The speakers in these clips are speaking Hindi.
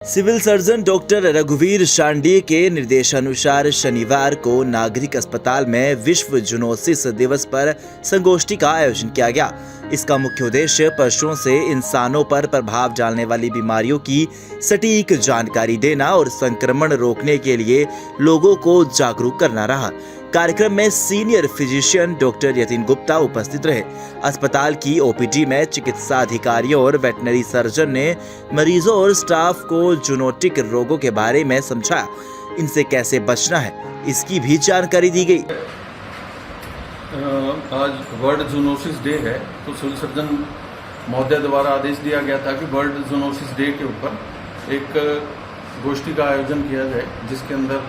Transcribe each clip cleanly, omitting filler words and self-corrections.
सिविल सर्जन डॉक्टर रघुवीर शांडी के निर्देशानुसार शनिवार को नागरिक अस्पताल में विश्व जूनोसिस दिवस पर संगोष्ठी का आयोजन किया गया। इसका मुख्य उद्देश्य पशुओं से इंसानों पर प्रभाव डालने वाली बीमारियों की सटीक जानकारी देना और संक्रमण रोकने के लिए लोगों को जागरूक करना रहा। कार्यक्रम में senior physician doctor Yatin Gupta उपस्थित रहे। अस्पताल की ओपीडी में चिकित्सा अधिकारियों और वेटनरी सर्जन ने मरीजों और स्टाफ को जूनोटिक रोगों के बारे में समझाया। इनसे कैसे बचना है इसकी भी जानकारी दी गई। आज वर्ल्ड जूनोसिस डे है, तो सिविल सर्जन महोदय द्वारा आदेश दिया गया था कि वर्ल्ड जूनोसिस डे के ऊपर एक गोष्ठी का आयोजन किया जाए, जिसके अंदर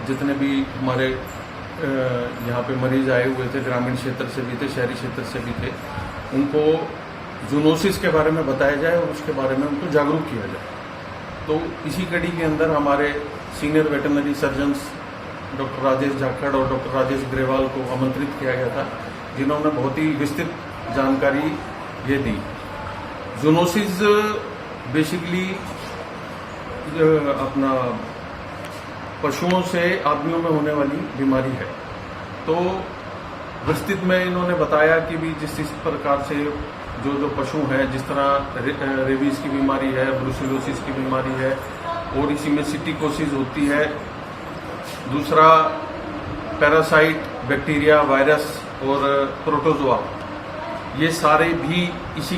जितने भी हमारे यहाँ पे मरीज आए हुए थे, ग्रामीण क्षेत्र से भी थे, शहरी क्षेत्र से भी थे, उनको जूनोसिस के बारे में बताया जाए और उसके बारे में उनको जागरूक किया जाए। तो इसी कड़ी के अंदर हमारे senior veterinary surgeons doctor Rajesh Jakhar और डॉक्टर राजेश ग्रेवाल को आमंत्रित किया गया था, जिन्होंने बहुत ही विस्तृत जानकारी ये दी। जूनोसिस बेसिकली अपना पशुओं से आदमियों में होने वाली बीमारी है। तो विस्तृत में इन्होंने बताया कि भी जिस प्रकार से जो पशु हैं, जिस तरह रेबीज की बीमारी है, ब्रुसेलोसिस की बीमारी है, और इसी में सिटिकोसिस होती है। दूसरा पैरासाइट, बैक्टीरिया, वायरस और प्रोटोजोआ, ये सारे भी इसी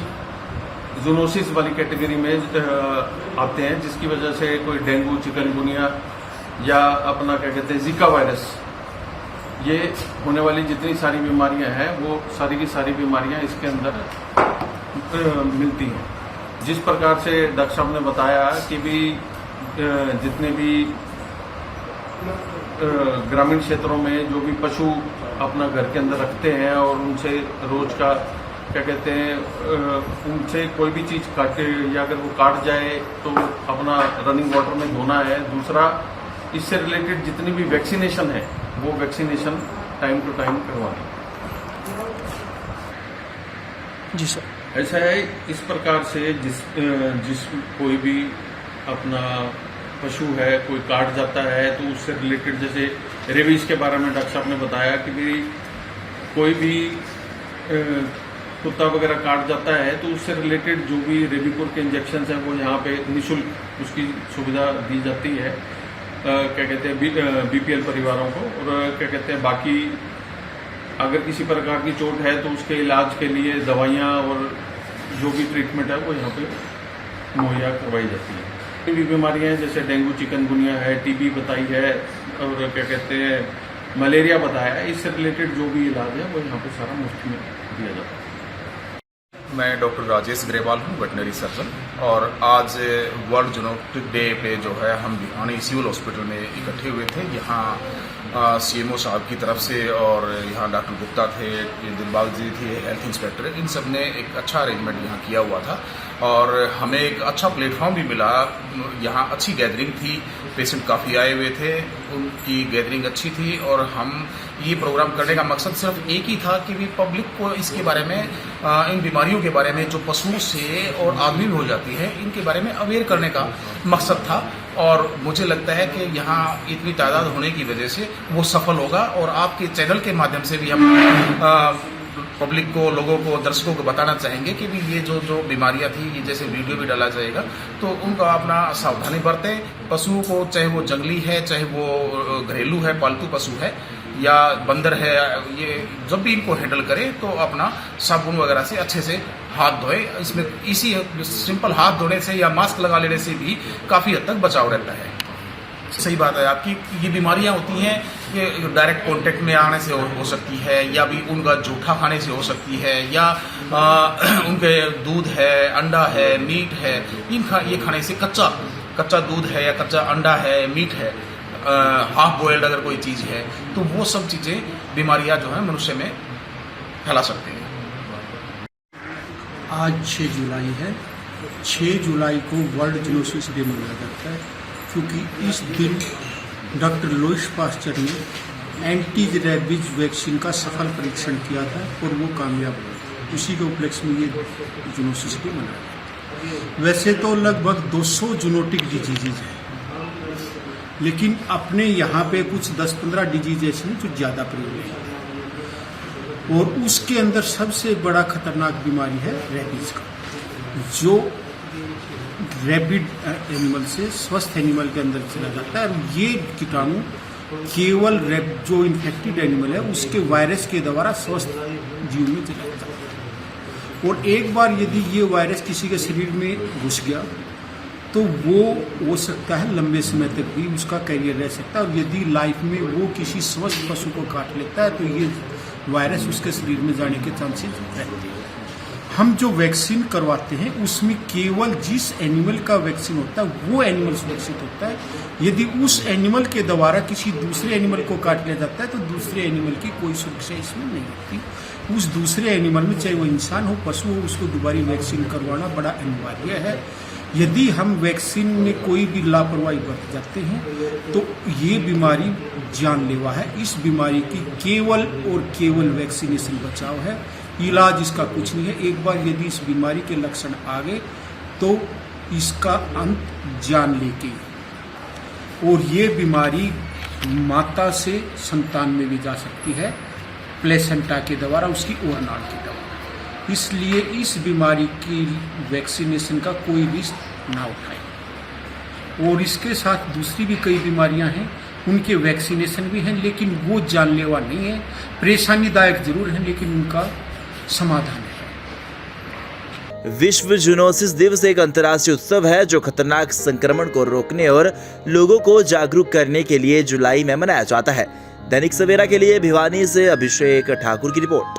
जूनोसिस वाली कैटेगरी में आते हैं, जिसकी वजह से कोई डेंगू, चिकनगुनिया या अपना क्या कहते हैं जीका वायरस, ये होने वाली जितनी सारी बीमारियां हैं वो सारी की सारी बीमारियां इसके अंदर मिलती हैं। जिस प्रकार से डॉक्टर साहब ने बताया कि भी जितने भी ग्रामीण क्षेत्रों में जो भी पशु अपना घर के अंदर रखते हैं और उनसे रोज का क्या कहते हैं उनसे कोई भी चीज़ काटे या अगर वो काट जाए तो अपना रनिंग वाटर में धोना है। दूसरा, इससे रिलेटेड जितनी भी वैक्सीनेशन है वो वैक्सीनेशन टाइम टू टाइम करवानी। जी सर। ऐसा है, इस प्रकार से जिस कोई भी अपना पशु है, कोई काट जाता है तो उससे रिलेटेड, जैसे रेबीज के बारे में डॉक्टर साहब ने बताया कि भी कोई भी कुत्ता वगैरह काट जाता है तो उससे रिलेटेड जो भी रेबीपुर के इंजेक्शन हैं वो यहाँ पे निःशुल्क उसकी सुविधा दी जाती है, क्या कहते हैं बीपीएल परिवारों को। और क्या कहते हैं बाकी अगर किसी प्रकार की चोट है तो उसके इलाज के लिए दवाइयाँ और जो भी ट्रीटमेंट है वो यहाँ पे मुहैया करवाई जाती है। कोई भी बीमारियाँ हैं जैसे डेंगू, चिकनगुनिया है, टीबी बताई है और क्या कहते हैं मलेरिया बताया है, इससे रिलेटेड जो भी इलाज है वो यहाँ पे सारा मुफ्त में दिया जाता है। मैं डॉक्टर राजेश ग्रेवाल हूँ, वेटनरी सर्जन, और आज वर्ल्ड जूनोटिक डे पे जो है हम भिवानी सिविल हॉस्पिटल में इकट्ठे हुए थे। यहाँ सीएमओ साहब की तरफ से और यहाँ डॉक्टर गुप्ता थे, दिलबाग जी थे, हेल्थ इंस्पेक्टर, इन सब ने एक अच्छा अरेंजमेंट यहाँ किया हुआ था और हमें एक अच्छा प्लेटफॉर्म भी मिला। यहाँ अच्छी गैदरिंग थी, पेशेंट काफ़ी आए हुए थे, उनकी गैदरिंग अच्छी थी और हम ये प्रोग्राम करने का मकसद सिर्फ एक ही था कि भी पब्लिक को इसके बारे में, इन बीमारियों के बारे में जो पशुओं से और आदमी में हो जाती है, इनके बारे में अवेयर करने का मकसद था। और मुझे लगता है कि यहाँ इतनी तादाद होने की वजह से वो सफल होगा और आपके चैनल के माध्यम से भी हम पब्लिक को, लोगों को, दर्शकों को बताना चाहेंगे कि भी ये जो बीमारियां थी, ये जैसे वीडियो भी डाला जाएगा तो उनका अपना सावधानी बरतें। पशुओं को, चाहे वो जंगली है, चाहे वो घरेलू है, पालतू पशु है या बंदर है, ये जब भी इनको हैंडल करें तो अपना साबुन वगैरह से अच्छे से हाथ धोएं। इसमें इसी सिंपल हाथ धोने से या मास्क लगा लेने से भी काफ़ी हद तक बचाव रहता है। सही बात है आपकी, ये बीमारियां होती हैं ये डायरेक्ट कांटेक्ट में आने से हो सकती है, या भी उनका जूठा खाने से हो सकती है, या उनके दूध है, अंडा है, मीट है, ये खाने से कच्चा दूध है या कच्चा अंडा है, मीट है, हाफ बॉइल्ड अगर कोई चीज़ है तो वो सब चीज़ें बीमारियां जो है मनुष्य में फैला सकती हैं। आज 6 जुलाई है। 6 जुलाई को वर्ल्ड जूनोसिस डे मनाया जाता है क्योंकि इस दिन डॉक्टर लुईस पास्चर ने एंटी रेबीज वैक्सीन का सफल परीक्षण किया था और वो कामयाब हुआ। उसी के उपलक्ष्य में ये जूनोसिस डे मनाया। वैसे तो लगभग 200 जूनोटिक डिजीजेज हैं, लेकिन अपने यहाँ पे कुछ 10-15 डिजीज ऐसे हैं जो ज़्यादा प्रयोग हैं, और उसके अंदर सबसे बड़ा खतरनाक बीमारी है रेबीज का, जो रैबिड एनिमल से स्वस्थ एनिमल के अंदर चला जाता है। और ये कीटाणु केवल जो इन्फेक्टेड एनिमल है उसके वायरस के द्वारा स्वस्थ जीव में चला जाता है, और एक बार यदि ये वायरस किसी के शरीर में घुस गया तो वो हो सकता है लंबे समय तक भी उसका कैरियर रह सकता है, और यदि लाइफ में वो किसी स्वस्थ पशु को काट लेता है तो ये वायरस उसके शरीर में जाने के चांसेस रहते हैं। हम जो वैक्सीन करवाते हैं उसमें केवल जिस एनिमल का वैक्सीन होता है वो एनिमल सुरक्षित होता है। यदि उस एनिमल के द्वारा किसी दूसरे एनिमल को काट लिया जाता है तो दूसरे एनिमल की कोई सुरक्षा इसमें नहीं होती। उस दूसरे एनिमल में, चाहे वो इंसान हो पशु हो, उसको दोबारा वैक्सीन करवाना बड़ा अनिवार्य है। यदि हम वैक्सीन में कोई भी लापरवाही बरत जाते हैं तो ये बीमारी जानलेवा है। इस बीमारी की केवल और केवल वैक्सीनेशन बचाव है, इलाज इसका कुछ नहीं है। एक बार यदि इस बीमारी के लक्षण आ गए तो इसका अंत जानलेवा है, और ये बीमारी माता से संतान में भी जा सकती है, प्लेसेंटा के द्वारा, उसकी ओरनाल के द्वारा। इसलिए इस बीमारी की वैक्सीनेशन का कोई रिस्क ना उठाएं। और इसके साथ दूसरी भी कई बीमारियां हैं, उनके वैक्सीनेशन भी हैं, लेकिन वो जानलेवा नहीं है, परेशानीदायक जरूर है, लेकिन उनका समाधान है। विश्व जूनोसिस दिवस एक अंतर्राष्ट्रीय उत्सव है जो खतरनाक संक्रमण को रोकने और लोगों को जागरूक करने के लिए जुलाई में मनाया जाता है। दैनिक सवेरा के लिए भिवानी से अभिषेक ठाकुर की रिपोर्ट।